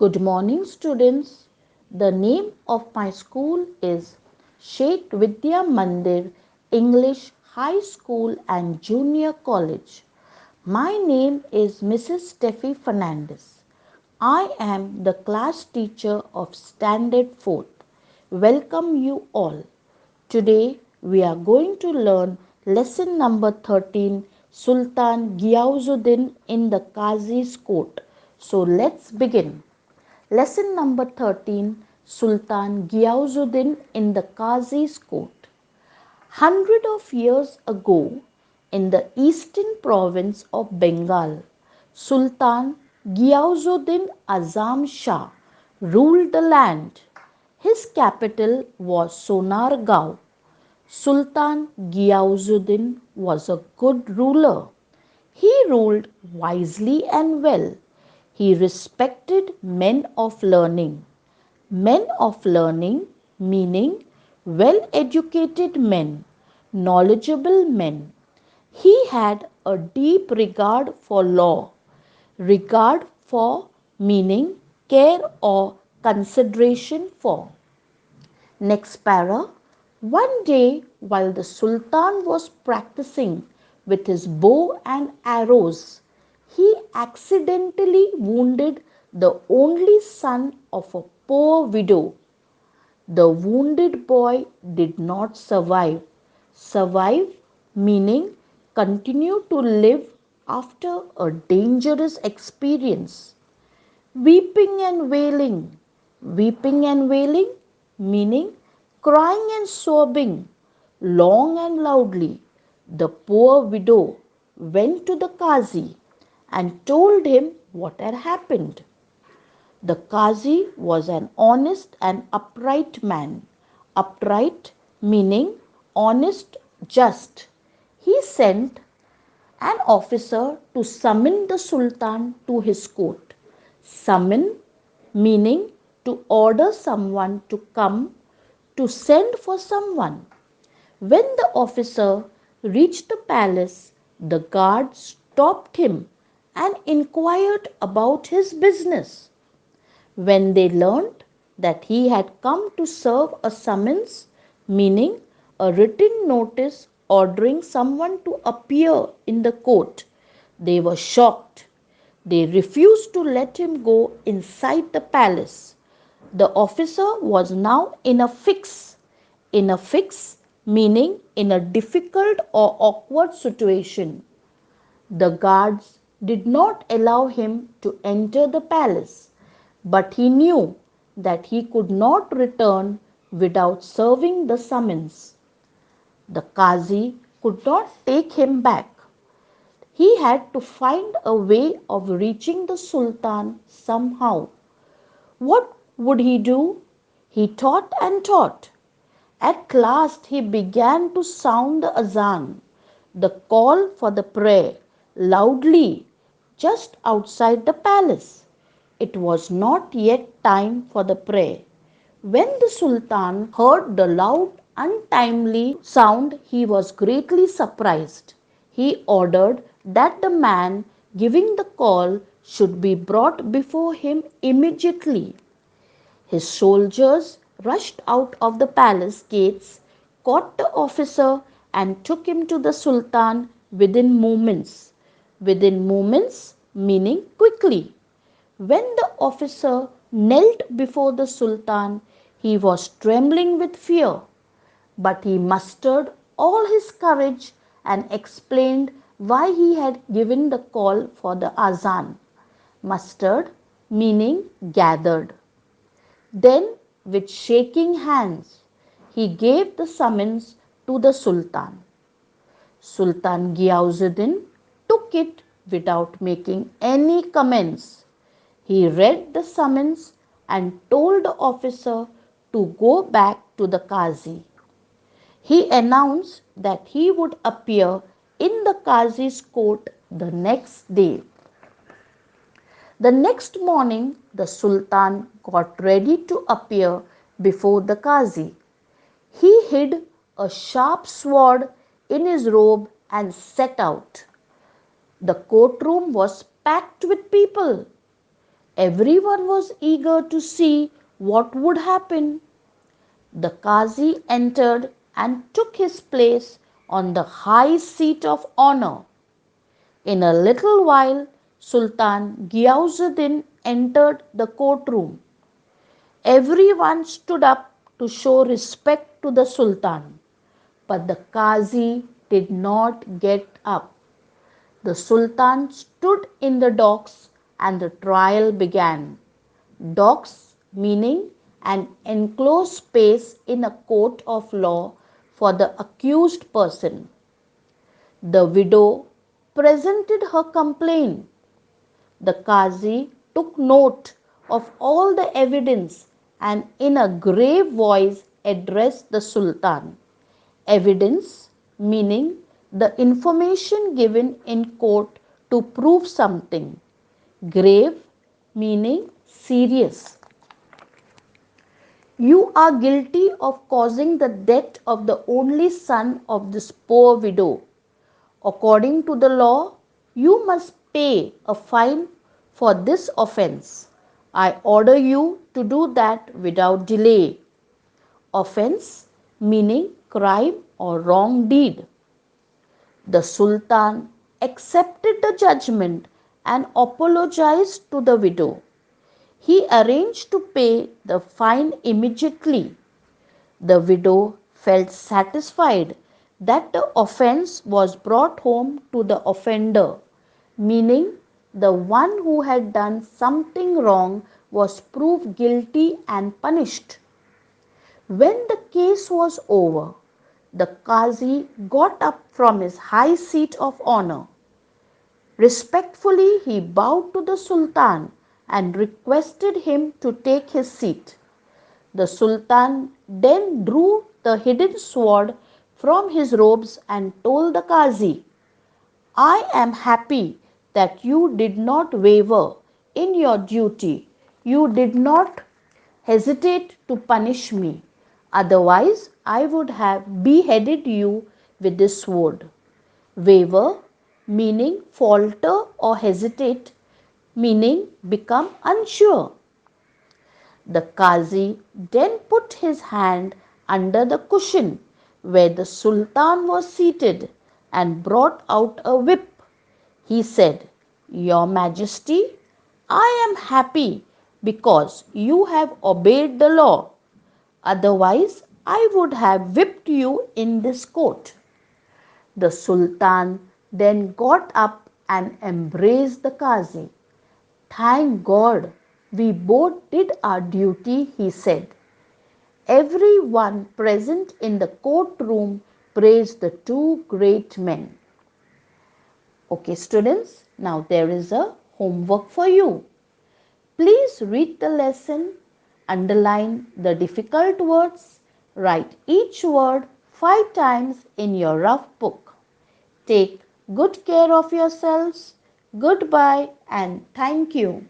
Good morning, students. The name of my school is Sheikh Vidya Mandir English High School and Junior College. My name is Mrs. Steffi Fernandez. I am the class teacher of Standard 4th. Welcome you all. Today we are going to learn lesson number 13, Sultan Ghiyazuddin in the Qazi's court. So let's begin. Lesson number 13, Sultan Ghiyazuddin in the Qazi's court. Hundred of years ago, in the eastern province of Bengal, Sultan Ghiyazuddin Azam Shah ruled the land. His capital was Sonargaon. Sultan Ghiyazuddin was a good ruler. He ruled wisely and well. He respected men of learning. Men of learning meaning well educated men, knowledgeable men. He had a deep regard for law. Regard for meaning care or consideration for. Next para. One day, while the Sultan was practicing with his bow and arrows, he accidentally wounded the only son of a poor widow. The wounded boy did not survive. Survive meaning continue to live after a dangerous experience. Weeping and wailing. Weeping and wailing meaning crying and sobbing long and loudly. The poor widow went to the Qazi and told him what had happened. The Qazi was an honest and upright man. Upright meaning honest, just. He sent an officer to summon the Sultan to his court. Summon meaning to order someone to come, to send for someone. When the officer reached the palace, the guard stopped him and inquired about his business. When they learned that he had come to serve a summons, meaning a written notice ordering someone to appear in the court, they were shocked. They refused to let him go inside the palace. The officer was now in a fix. In a fix meaning in a difficult or awkward situation. The guards did not allow him to enter the palace, but he knew that he could not return without serving the summons. The Qazi could not take him back. He had to find a way of reaching the Sultan somehow. What would he do? He thought and thought. At last he began to sound the azan, the call for the prayer, loudly, just outside the palace. It was not yet time for the prayer. When the Sultan heard the loud, untimely sound, he was greatly surprised. He ordered that the man giving the call should be brought before him immediately. His soldiers rushed out of the palace gates, caught the officer, and took him to the Sultan within moments. Within moments, meaning quickly. When the officer knelt before the Sultan, he was trembling with fear, but he mustered all his courage and explained why he had given the call for the azan. Mustered meaning gathered. Then, with shaking hands, he gave the summons to the Sultan. Sultan Ghiyazuddin took it without making any comments. He read the summons and told the officer to go back to the Qazi. He announced that he would appear in the Qazi's court the next day. The next morning, the Sultan got ready to appear before the Qazi. He hid a sharp sword in his robe and set out. The courtroom was packed with people. Everyone was eager to see what would happen. The Qazi entered and took his place on the high seat of honor. In a little while, Sultan Ghiyazuddin entered the courtroom. Everyone stood up to show respect to the Sultan, but the Qazi did not get up. The Sultan stood in the docks and the trial began. Docks meaning an enclosed space in a court of law for the accused person. The widow presented her complaint. The Qazi took note of all the evidence and in a grave voice addressed the Sultan. Evidence meaning the information given in court to prove something. Grave meaning serious. You are guilty of causing the death of the only son of this poor widow. According to the law, you must pay a fine for this offense. I order you to do that without delay. Offense meaning crime or wrong deed. The Sultan accepted the judgment and apologized to the widow. He arranged to pay the fine immediately. The widow felt satisfied that the offense was brought home to the offender, meaning the one who had done something wrong was proved guilty and punished. When the case was over, the Qazi got up from his high seat of honor. Respectfully, he bowed to the Sultan and requested him to take his seat. The Sultan then drew the hidden sword from his robes and told the Qazi, I am happy that you did not waver in your duty. You did not hesitate to punish me. Otherwise, I would have beheaded you with this sword. Waver meaning falter or hesitate, meaning become unsure. The Qazi then put his hand under the cushion where the Sultan was seated and brought out a whip. He said, Your Majesty, I am happy because you have obeyed the law. Otherwise, I would have whipped you in this court. The Sultan then got up and embraced the Qazi. Thank God, we both did our duty, he said. Everyone present in the courtroom praised the two great men. Okay, students, now there is a homework for you. Please read the lesson, underline the difficult words, write each word 5 times in your rough book. Take good care of yourselves. Goodbye and thank you.